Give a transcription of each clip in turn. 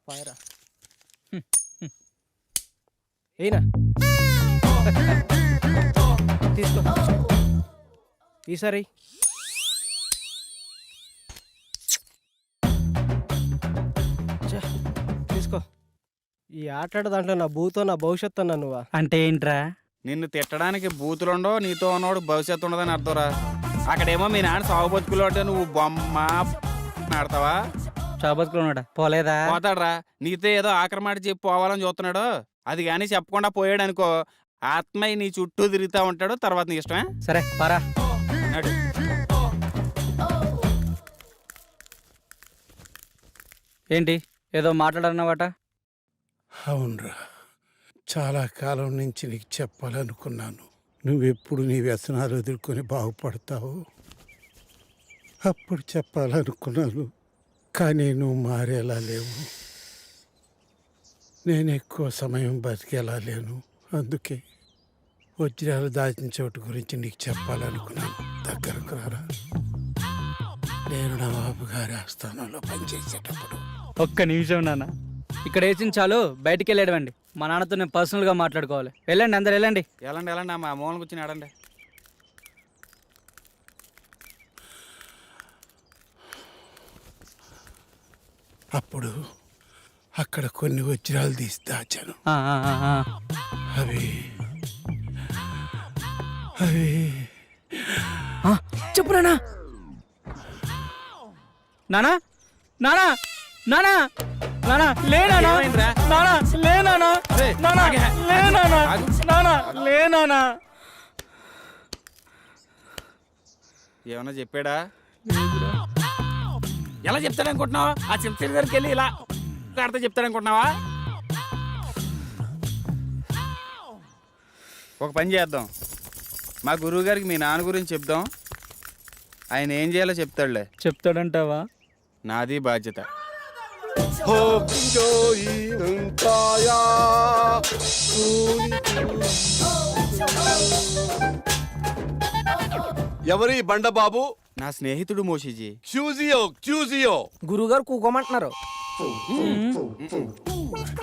పాయరా ఏనా తీసుకో ఈసారి తీసుకో. ఈ ఆటలాడ దాంట్లో నా భూతో నా భవిష్యత్తు అన్నా నువ్వా? అంటే ఏంట్రా? నిన్ను తిట్టడానికి బూతులుండో నీతో ఉన్నవాడు భవిష్యత్తు ఉండదని అర్థంరా. అక్కడేమో మీ నాన్న సాగు బతుకులు అంటే నువ్వు బొమ్మ ఆడతావా? చాబతుకున్నాడా పోలేదా? పోతాడ్రా. నీతో ఏదో ఆఖరి మాట చెప్పి పోవాలని చూస్తున్నాడు. అది కానీ చెప్పకుండా పోయాడు అనుకో, ఆత్మయ్య నీ చుట్టూ తిరుగుతూ ఉంటాడు. తర్వాత నీ ఇష్టమే. సరే పరా. ఏంటి ఏదో మాట్లాడన్నవాట? అవునరా, చాలా కాలం నుంచి నీకు చెప్పాలనుకున్నాను. నువ్వెప్పుడు నీ వ్యసనాలు ఎదుర్కొని బాగుపడతావు అప్పుడు చెప్పాలనుకున్నాను. కానీ నువ్వు మారేలా లేవు, నేను ఎక్కువ సమయం బతికేలా లేను. అందుకే వజ్రాలు దాచిన చోటు గురించి నీకు చెప్పాలనుకున్నాను. దగ్గరకు రారా. నేను నా బాబు గారి ఆస్థానంలో పనిచేసేటప్పుడు. ఒక్క నిమిషం నాన్న, ఇక్కడ వేసింది చాలు, బయటికి వెళ్ళేడవండి. మా నాన్నతో నేను పర్సనల్గా మాట్లాడుకోవాలి. వెళ్ళండి, అందరు వెళ్ళండి. వెళ్ళండి వెళ్ళండి, మా మూలం కూర్చొని ఆడండి. అప్పుడు అక్కడ కొన్ని వజ్రాలు తీసి దాచాను. అవి అవి చెప్పు నానా. నానా నానా నానా నానా లేనా నానా లేనా నానా లేనా నానా లేనా? ఏమన్నా చెప్పాడా? ఎలా చెప్తాడనుకుంటున్నావా? ఆ చెప్తే దగ్గరికి వెళ్ళి ఇలా ఆడితే చెప్తాడనుకుంటున్నావా? ఒక పని చేద్దాం, మా గురువు గారికి మీ నాన్న గురించి చెప్దాం. ఆయన ఏం చేయాలో చెప్తాడులే. చెప్తాడంటావా? నాది బాధ్యత. ఎవరి బండబాబు? నా స్నేహితుడు మోషిజీ. క్యూజియో గురువుగారు కూకోమంటున్నారు.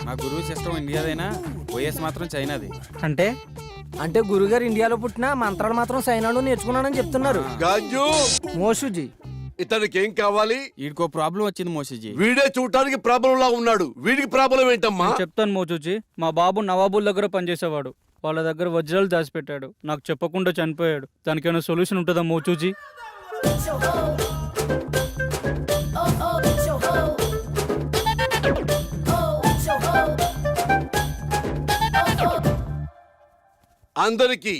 మా గురువు సిస్టమ్ ఇండియాదైనా వైఎస్ మాత్రం చైనాది. అంటే అంటే గురుగారు ఇండియాలో పుట్టిన మంత్రాలు మాత్రం సైనాడు నేర్చుకున్నాడని చెప్తున్నారు. గాంజు మోషుజీ, ఇతనికి ఏం కావాలి? వీడికో ప్రాబ్లం వచ్చింది మోషిజీ. వీడే చూడటానికి ప్రాబ్లం లా ఉన్నాడు. వీడికి ప్రాబ్లం ఏంటమ్మా? చెప్తాను మోచూచి. మా బాబు నవాబుల్ దగ్గర పనిచేసేవాడు. వాళ్ళ దగ్గర వజ్రాలు దాచిపెట్టాడు. నాకు చెప్పకుండా చనిపోయాడు. దానికైనా సొల్యూషన్ ఉంటుందా మోచూచి? అందరికి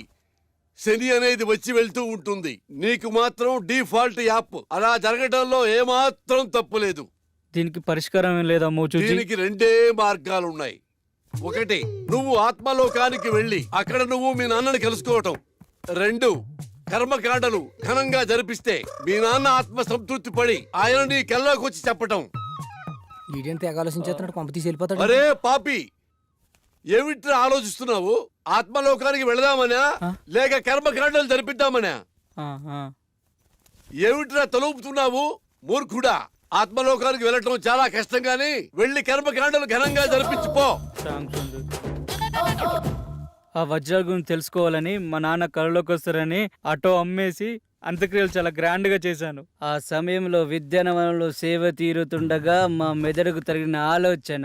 శని అనేది వచ్చి వెళ్తూ ఉంటుంది. నీకు మాత్రం డిఫాల్ట్ యాప్. అలా జరగడంలో ఏమాత్రం తప్పులేదు. దీనికి పరిష్కారం ఏం లేదా మోచూచి? దీనికి రెండే మార్గాలున్నాయి. ఒకటి, నువ్వు ఆత్మలోకానికి వెళ్ళి అక్కడ నువ్వు మీ నాన్నని కలుసుకోవటం. రెండు, కర్మకాండలు ఘనంగా జరిపిస్తే మీ నాన్న ఆత్మ సంతృప్తి పడి ఆయన నీ కల్లోకి వచ్చి చెప్పటం. ఈడేంటి తెగ ఆలోచించేస్తున్నాడు, కొంప తీసి వెళ్ళిపోతాడు. అరే పాపి, ఏమిట్రా ఆలోచిస్తున్నావు? ఆత్మలోకానికి వెళదామనా లేక కర్మకాండలు జరిపిద్దామనా? ఏమిట్రా తలుపుతున్నావు మూర్ఖుడా? ఆత్మలోకానికి వెళ్ళటం చాలా కష్టం గాని వెళ్ళి కర్మకాండలు ఘనంగా జరిపించిపో. ఆ వజ్రాల గురించి తెలుసుకోవాలని మా నాన్న కళ్ళలోకి వస్తారని ఆటో అమ్మేసి అంత్యక్రియలు చాలా గ్రాండ్ గా చేశాను. ఆ సమయంలో విద్యానవనంలో సేవ తీరుతుండగా మా మెదడుకు తగిన ఆలోచన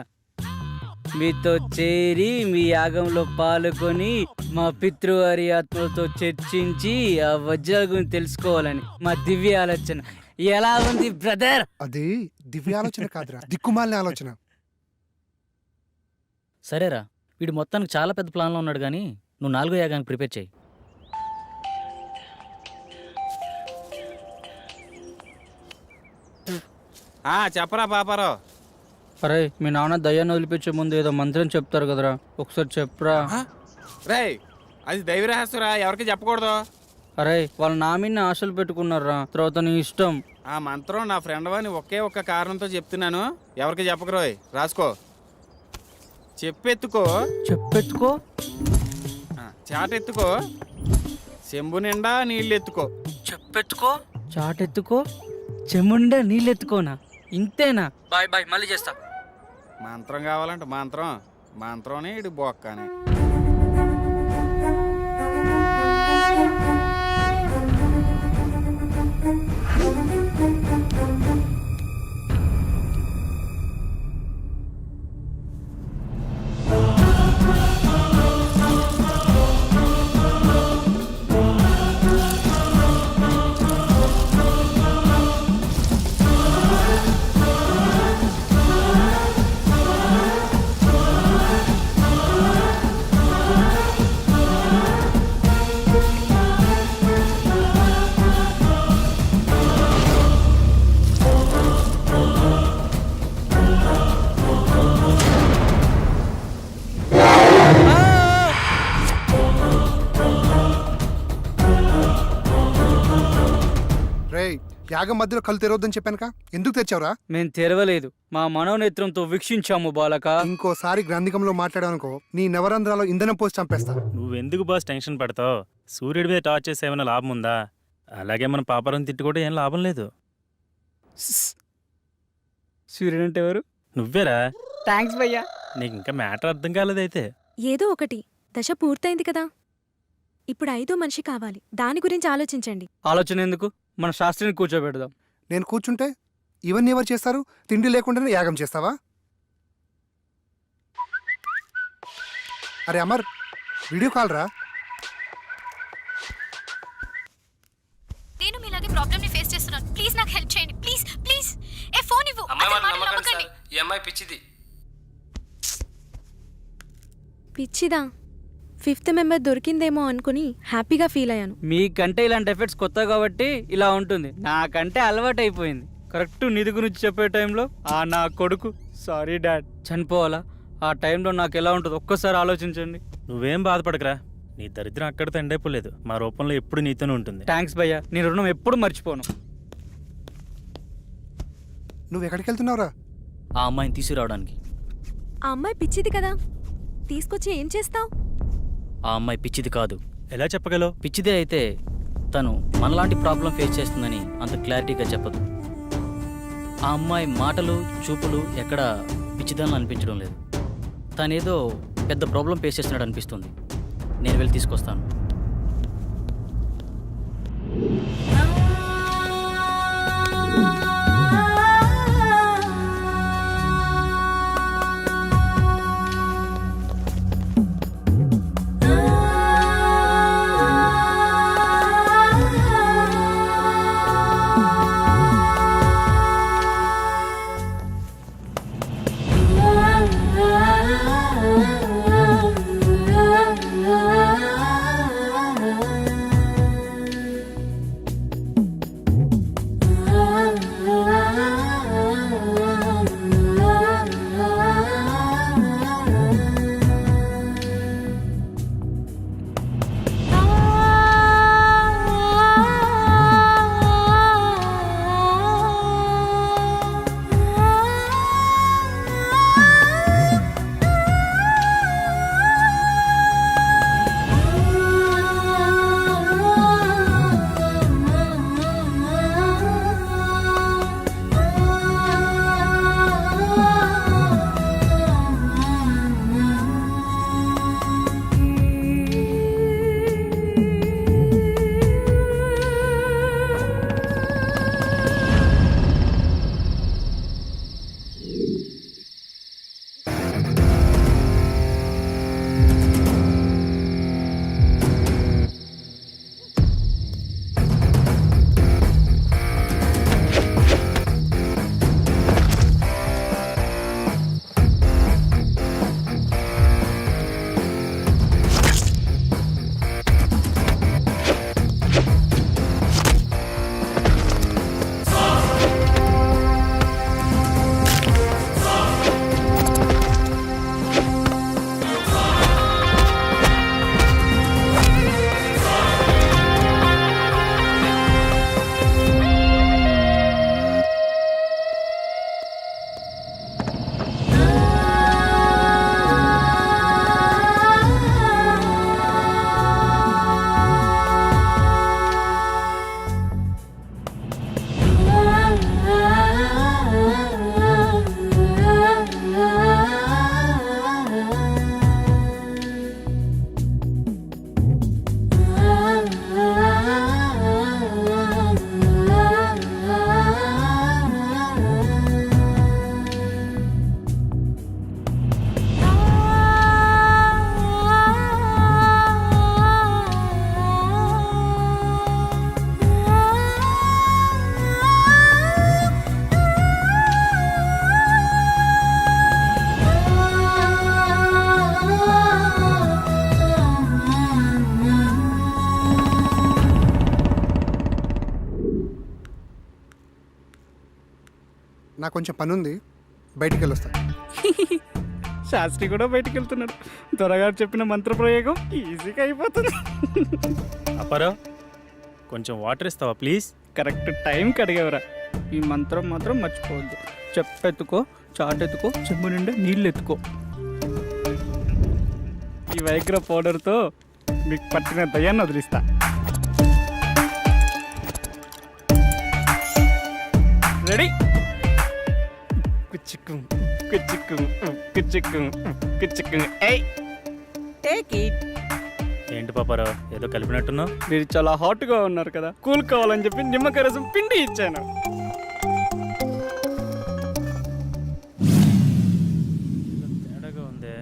మీతో చేరి మీ యాగంలో పాల్గొని మా పితృవారి ఆత్మలతో చర్చించి ఆ వజ్రాల గురించి తెలుసుకోవాలని మా దివ్య ఆలోచన. ఎలా ఉంది బ్రదర్? అది దివ్య ఆలోచన కాదురా, దిక్కుమాలిన ఆలోచన. సరేరా, వీడు మొత్తానికి చాలా పెద్ద ప్లాన్లో ఉన్నాడు, కానీ నువ్వు 4వ యాగానికి ప్రిపేర్ చేయి. చెప్పరా పాపారావు. అరే, మీ నాన్న దయ్యాన్ని వదిలిపించే ముందు ఏదో మంత్రం చెప్తారు కదరా, ఒకసారి చెప్పరా. రే, అది దైవ రహస్యరా, ఎవరికి చెప్పకూడదు. అరే, వాళ్ళు నా మీద ఆశలు పెట్టుకున్నారా, తర్వాత నీ ఇష్టం. ఆ మంత్రం నా ఫ్రెండ్ వాని ఒకే ఒక్క కారణంతో చెప్తున్నాను, ఎవరికి చెప్పకరోయ్. రాసుకో. చెప్పెత్తుకో. చెప్పెత్తుకో. చాటెత్తుకో. చెంబు నిండా నీళ్ళెత్తుకో. చెప్పెత్తుకో. చాటెత్తుకో. చెముండా నీళ్ళెత్తుకోనా? ఇంతేనా? బాయ్ బాయ్, మళ్ళీ చేస్తా. మంత్రం కావాలంటే మంత్రం మంత్రం ఇటు బొక్కని. రేయ్, యాగం మధ్యలో కళ్ళు తెరవద్దని చెప్పానుక, ఎందుకు తెచ్చావురా? మేము తెరవలేదు, మా మనోనేత్రంతో వీక్షించాము బాలక. ఇంకోసారి గ్రంథికంలో మాట్లాడానుకో నీ నవరంధ్రాలో ఇంధనం పోసి చంపేస్తా. నువ్వెందుకు బాస్ టెన్షన్ పడతావు? సూర్యుడి మీద టార్చ్ చేస్తే ఏమైనా లాభం ఉందా? అలాగే మన పాపరం తిట్టుకుంటే ఏం లాభం లేదు. సూర్యుడు అంటే ఎవరు? నువ్వేరా? థ్యాంక్స్ భయ్యా. నీకు ఇంకా మ్యాటర్ అర్థం కాలేదైతే. ఏదో ఒకటి, దశ పూర్తయింది కదా, ఇప్పుడు 5వ మనిషి కావాలి. దాని గురించి ఆలోచించండి. ఆలోచన ఎందుకు, మన శాస్త్రిని కూర్చోబెడదాం. నేను కూర్చుంటే ఇవన్నీ ఎవరు చేస్తారు? తిండి లేకుండానే యాగం చేస్తావా? అరే అమర్, వీడియో కాల్ రా. నేను మీలాగే ప్రాబ్లమ్ ని ఫేస్ చేస్తున్నాను. ప్లీజ్ నాకు హెల్ప్ చేయండి. Please please. ఏ ఫోన్ ఇవ్వు. ఈ అమ్మాయి పిచ్చిది. పిచ్చిదా? 5th మెంబర్ దొరికిందేమో అనుకుని హ్యాపీగా ఫీల్ అయ్యాను. మీకంటే ఇలాంటి ఎఫెక్ట్స్ కొత్త కాబట్టి ఇలా ఉంటుంది, నాకంటే అలవాటు అయిపోయింది. కరెక్ట్ నిధి గురించి చెప్పే టైంలో నా కొడుకు, సారీ డాడ్, చనిపోవాలా? ఆ టైంలో నాకు ఎలా ఉంటుంది ఒక్కసారి ఆలోచించండి. నువ్వేం బాధపడకరా, నీ దరిద్రం అక్కడితో ఎండైపోలేదు. మా రూపంలో ఎప్పుడు నీతోనే ఉంటుంది. థ్యాంక్స్ భయ్యా, నీ రుణం ఎప్పుడు మర్చిపోను. నువ్వు ఎక్కడికి వెళ్తున్నావురా? ఆ అమ్మాయిని తీసుకురావడానికి. ఆ అమ్మాయి పిచ్చిది కదా, తీసుకొచ్చి ఏం చేస్తావు? ఆ అమ్మాయి పిచ్చిది కాదు. ఎలా చెప్పగలవు? పిచ్చిదే అయితే తను మనలాంటి ప్రాబ్లం ఫేస్ చేస్తుందని అంత క్లారిటీగా చెప్పదు. ఆ అమ్మాయి మాటలు చూపులు ఎక్కడ పిచ్చిదాన్ని అనిపించడం లేదు. తనేదో పెద్ద ప్రాబ్లం ఫేస్ చేస్తున్నాడు అనిపిస్తుంది. నేను వెళ్ళి తీసుకొస్తాను. నాకు కొంచెం పని ఉంది, బయటికి వెళ్ళొస్తా. శాస్త్రి కూడా బయటికి వెళ్తున్నాడు. దొరగారు చెప్పిన మంత్ర ప్రయోగం ఈజీగా అయిపోతుంది. అప్పారావు కొంచెం వాటర్ ఇస్తావా ప్లీజ్? కరెక్ట్ టైంకి అడిగేవరా. ఈ మంత్రం మాత్రం మర్చిపోవద్దు. చెప్పెత్తుకో, చాటెత్తుకో, చెంబు నిండా నీళ్ళు ఎత్తుకో. ఈ వైగ్ర పౌడర్తో మీకు పట్టిన దయ్యాన్ని వదిలిస్తా. రెడీ? కుచ్చిక్కు కుచ్చిక్కు కుచ్చిక్కు కుచ్చిక్కు. ఏయ్ టేక్ ఇట్. ఏంటి పాపారావు ఏదో కలిపినట్టున్నావు? మీరు చాలా హాట్గా ఉన్నారు కదా, కూల్ కావాలని చెప్పి నిమ్మకాయ రసం పిండి ఇచ్చాను. తేడాగా ఉందే.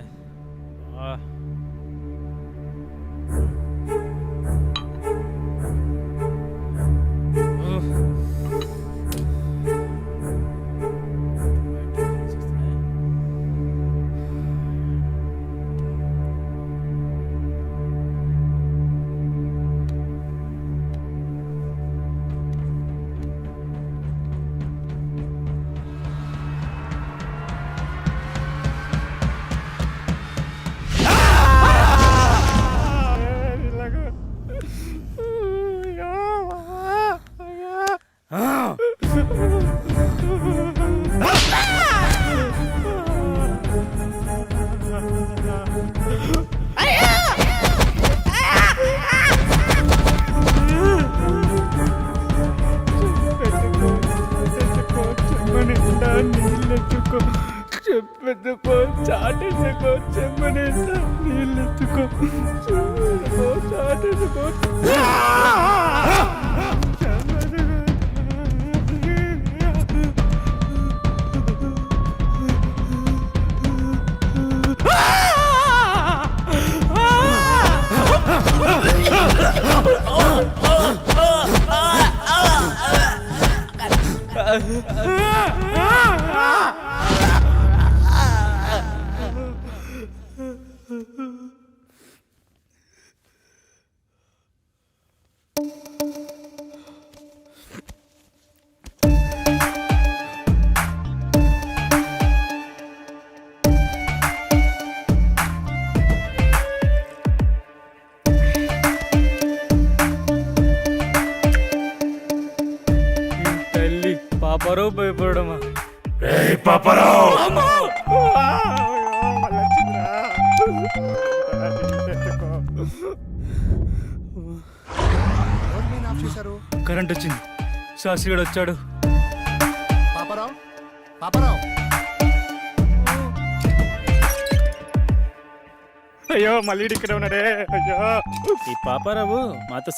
చెప్పెత్తుకో, చాటెత్తుకో, చెమ్మనిండా నీళ్ళెత్తుకో, చాటెత్తుకో. తల్లి పాపారావు భయపడమా? ఎవరు మెయిన్ ఆఫ్ చేశారు? కరెంట్ వచ్చింది, శాస్త్రి గడు వచ్చాడు. పాపారావు, పాపారావు. అయ్యో మళ్ళీ ఇక్కడ ఉన్నాడే. అయ్యో ఈ పాపారావు మాతో